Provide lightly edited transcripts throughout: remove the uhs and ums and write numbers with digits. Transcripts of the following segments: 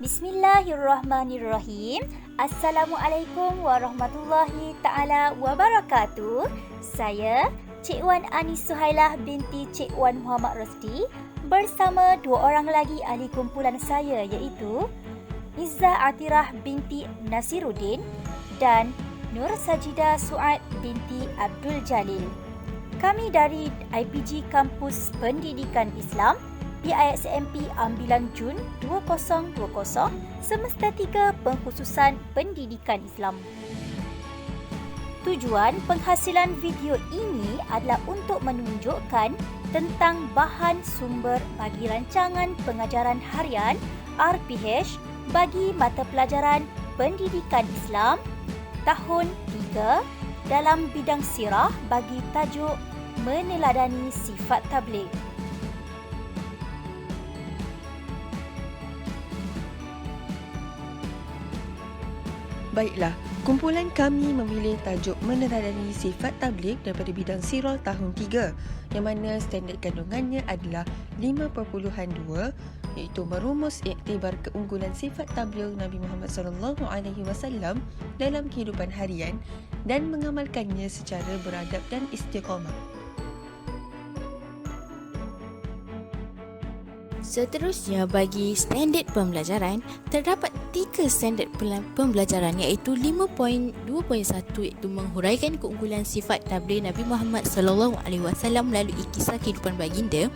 Bismillahirrahmanirrahim. Assalamualaikum warahmatullahi ta'ala wabarakatuh. Saya Cik Wan Anis Suhailah binti Cik Wan Muhammad Rosdi bersama dua orang lagi ahli kumpulan saya iaitu Izzah Atirah binti Nasiruddin dan Nur Sajidah Suad binti Abdul Jalil. Kami dari IPG Kampus Pendidikan Islam PISMP Ambilan Jun 2020 Semester 3 Pengkhususan Pendidikan Islam. Tujuan penghasilan video ini adalah untuk menunjukkan tentang bahan sumber bagi rancangan pengajaran harian RPH bagi mata pelajaran Pendidikan Islam tahun 3 dalam bidang sirah bagi tajuk Meneladani Sifat Tabligh. Baiklah, kumpulan kami memilih tajuk Meneladani Sifat Tabligh daripada bidang sirah tahun 3 yang mana standard kandungannya adalah 5.2 iaitu merumus iktibar keunggulan sifat tabligh Nabi Muhammad SAW dalam kehidupan harian dan mengamalkannya secara beradab dan istiqamah. Seterusnya, bagi standard pembelajaran, terdapat 3 standard pembelajaran iaitu 5.2.1 iaitu menghuraikan keunggulan sifat tabligh Nabi Muhammad SAW melalui kisah kehidupan baginda.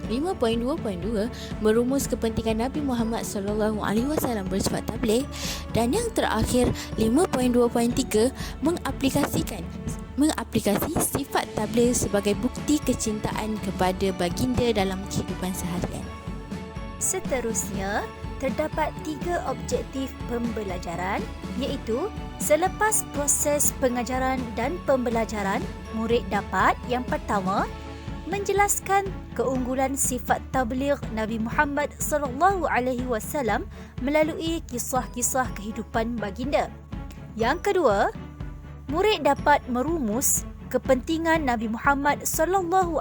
5.2.2 merumus kepentingan Nabi Muhammad SAW bersifat tabligh, dan yang terakhir 5.2.3 mengaplikasi sifat tabligh sebagai bukti kecintaan kepada baginda dalam kehidupan seharian. Seterusnya, terdapat 3 objektif pembelajaran iaitu selepas proses pengajaran dan pembelajaran, murid dapat yang pertama menjelaskan keunggulan sifat tabligh Nabi Muhammad SAW melalui kisah-kisah kehidupan baginda. Yang kedua, murid dapat merumus kepentingan Nabi Muhammad SAW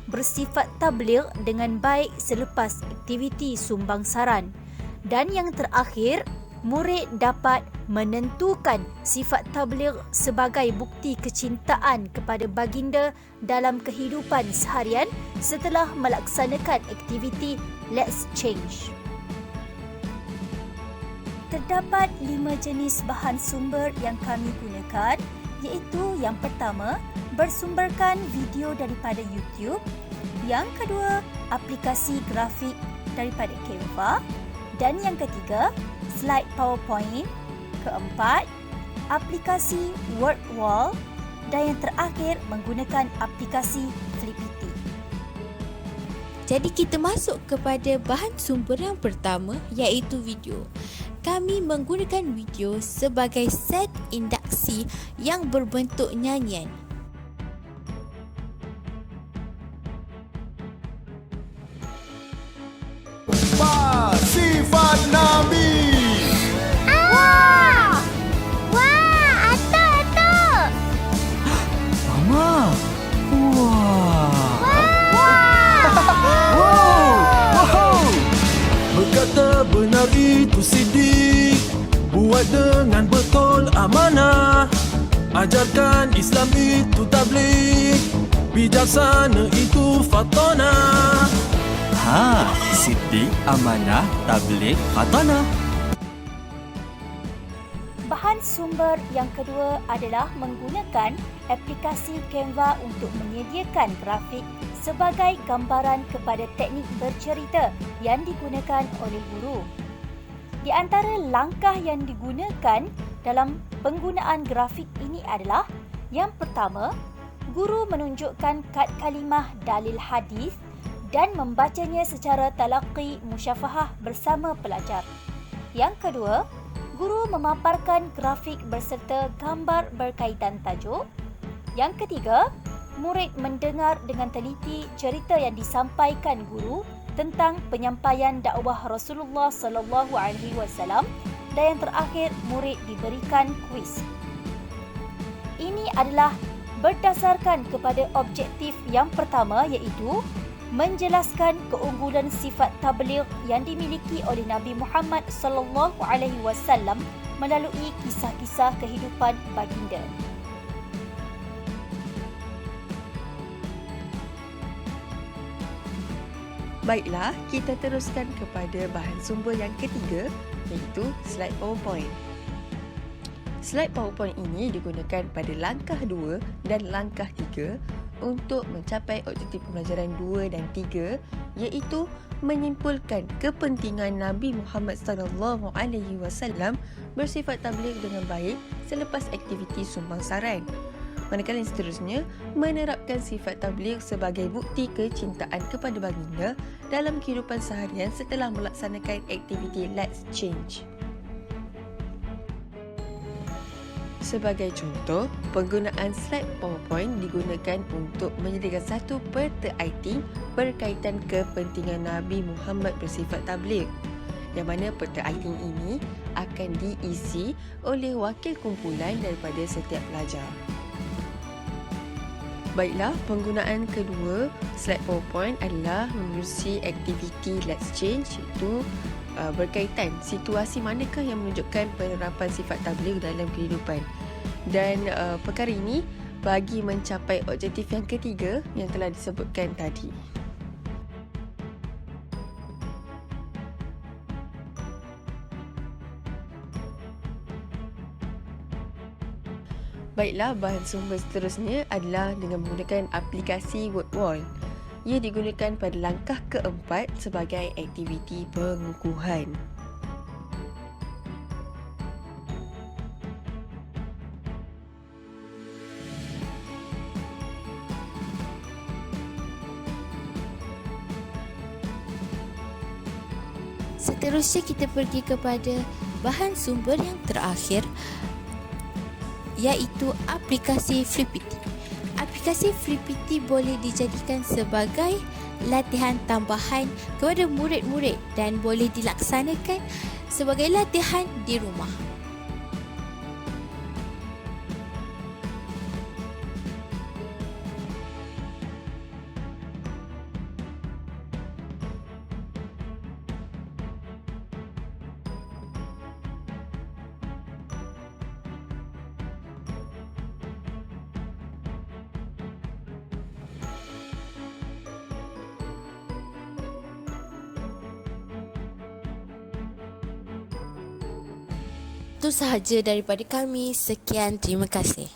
bersifat tabligh dengan baik selepas aktiviti sumbangsaran. Dan yang terakhir, murid dapat menentukan sifat tabligh sebagai bukti kecintaan kepada baginda dalam kehidupan seharian setelah melaksanakan aktiviti Let's Change. Terdapat 5 jenis bahan sumber yang kami gunakan iaitu yang pertama, bersumberkan video daripada YouTube. Yang kedua, aplikasi grafik daripada Canva. Dan yang ketiga, slide PowerPoint. Keempat, aplikasi WordWall. Dan yang terakhir, menggunakan aplikasi Flippity. Jadi kita masuk kepada bahan sumber yang pertama iaitu video. Kami menggunakan video sebagai set induksi yang berbentuk nyanyian. Sifat Nabi. Wah! Wah, atuk. Mama. Wah. Wow. Berkata benar itu siddiq, buat dengan betul amanah, ajarkan Islam itu tabligh, bijaksana itu fatonah. Siddiq, amanah, tabligh, fatanah. Bahan sumber yang kedua adalah menggunakan aplikasi Canva untuk menyediakan grafik sebagai gambaran kepada teknik bercerita yang digunakan oleh guru. Di antara langkah yang digunakan dalam penggunaan grafik ini adalah yang pertama, guru menunjukkan kad kalimah dalil hadis dan membacanya secara talaqi musyafahah bersama pelajar. Yang kedua, guru memaparkan grafik berserta gambar berkaitan tajuk. Yang ketiga, murid mendengar dengan teliti cerita yang disampaikan guru tentang penyampaian dakwah Rasulullah SAW. Dan yang terakhir, murid diberikan kuis. Ini adalah berdasarkan kepada objektif yang pertama iaitu menjelaskan keunggulan sifat tabligh yang dimiliki oleh Nabi Muhammad SAW melalui kisah-kisah kehidupan baginda. Baiklah, kita teruskan kepada bahan sumber yang ketiga, iaitu slide PowerPoint. Slide PowerPoint ini digunakan pada langkah 2 dan langkah 3 untuk mencapai objektif pembelajaran 2 dan 3, iaitu menyimpulkan kepentingan Nabi Muhammad SAW bersifat tabligh dengan baik selepas aktiviti sumbang saran. Manakala yang seterusnya, menerapkan sifat tabligh sebagai bukti kecintaan kepada baginda dalam kehidupan seharian setelah melaksanakan aktiviti Let's Change. Sebagai contoh, penggunaan slide PowerPoint digunakan untuk menyediakan satu peta IT berkaitan kepentingan Nabi Muhammad bersifat tabligh, yang mana peta IT ini akan diisi oleh wakil kumpulan daripada setiap pelajar. Baiklah, penggunaan kedua slide PowerPoint adalah menerusi aktiviti Let's Change, iaitu berkaitan situasi manakah yang menunjukkan penerapan sifat tabligh dalam kehidupan. Dan perkara ini bagi mencapai objektif yang ketiga yang telah disebutkan tadi. Baiklah, bahan sumber seterusnya adalah dengan menggunakan aplikasi WordWall. Ia digunakan pada langkah keempat sebagai aktiviti pengukuhan. Seterusnya kita pergi kepada bahan sumber yang terakhir, iaitu aplikasi Flippity. Aplikasi Flippity boleh dijadikan sebagai latihan tambahan kepada murid-murid dan boleh dilaksanakan sebagai latihan di rumah. Itu sahaja daripada kami. Sekian, terima kasih.